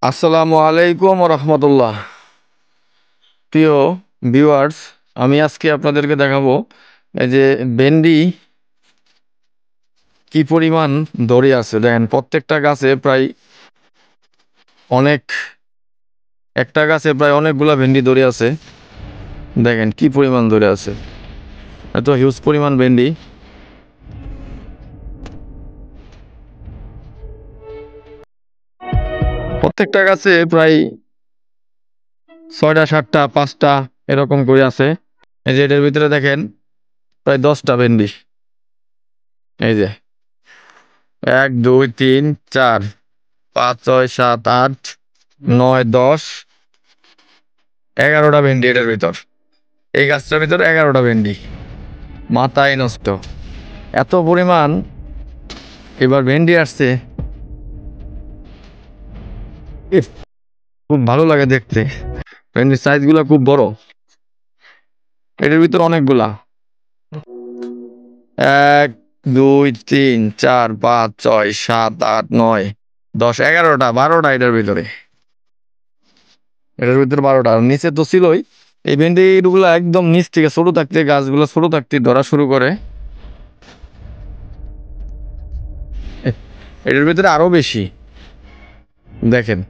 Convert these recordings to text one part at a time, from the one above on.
আসসালামু আলাইকুম রহমতুল্লাহ। প্রিয় ভিউয়ার্স, আমি আজকে আপনাদেরকে দেখাবো এই যে ভেন্ডি কি পরিমাণ ধরে আছে। দেখেন প্রত্যেকটা গাছে প্রায় অনেক, একটা গাছে প্রায় অনেকগুলা ভেন্ডি ধরে আছে। দেখেন কি পরিমাণ ধরে আছে, এত হিউজ পরিমাণ ভেন্ডি। প্রত্যেকটা গাছে প্রায় 6টা 7টা 5টা এরকম করে আছে। এই যে এটার ভিতরে দেখেন প্রায় 10টা ভেন্ডি। এই যে 1 2 3 4 5 6 7 8 9 10 11টা ভেন্ডি এটার ভিতর। এই গাছটার ভিতর 11টা ভেন্ডি। মাথায় নষ্ট, এত পরিমাণ এবার ভেন্ডি আসছে। ইস, খুব ভালো লাগে দেখতে। ভেন্ডির সাইজ গুলা খুব বড়, এটার ভিতর অনেকগুলা। 1 2 3 4 5 6 7 8 9 10 11টা 12টা এটার ভিতরে 12টা। আর নিচে তো ছিলই। এই ভেন্ডি গুলা একদম নিচ থেকে ছোট থাকতে, গাছগুলো ছোট থাকতে ধরা শুরু করে। এটার ভিতরে আরো বেশি, দেখেন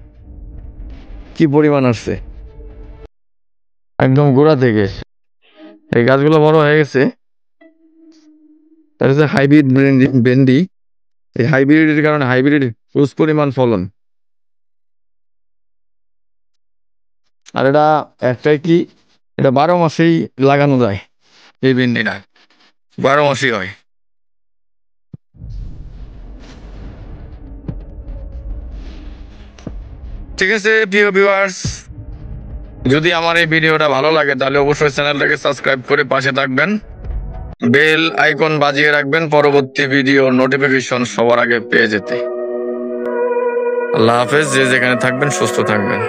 কি পরিমাণ আসছে একদম গোড়া থেকে। এই গাছগুলো বড় হয়ে গেছে। তার হচ্ছে হাইব্রিড ভেন্ডি। এই হাইব্রিডের কারণে হাইব্রিড প্রচুর পরিমাণ ফলন। আর এটা একটাই কি, এটা 12 মাসেই লাগানো যায়। এই ভেন্ডিটা 12 মাসই হয়। ঠিক আছে প্রিয় ভিউয়ার্স, যদি আমার এই ভিডিওটা ভালো লাগে তাহলে অবশ্যই চ্যানেলটাকে সাবস্ক্রাইব করে পাশে থাকবেন, বেল আইকন বাজিয়ে রাখবেন পরবর্তী ভিডিও নোটিফিকেশন সবার আগে পেয়ে যেতে। আল্লাহ হাফেজ। যে যেখানে থাকবেন সুস্থ থাকবেন।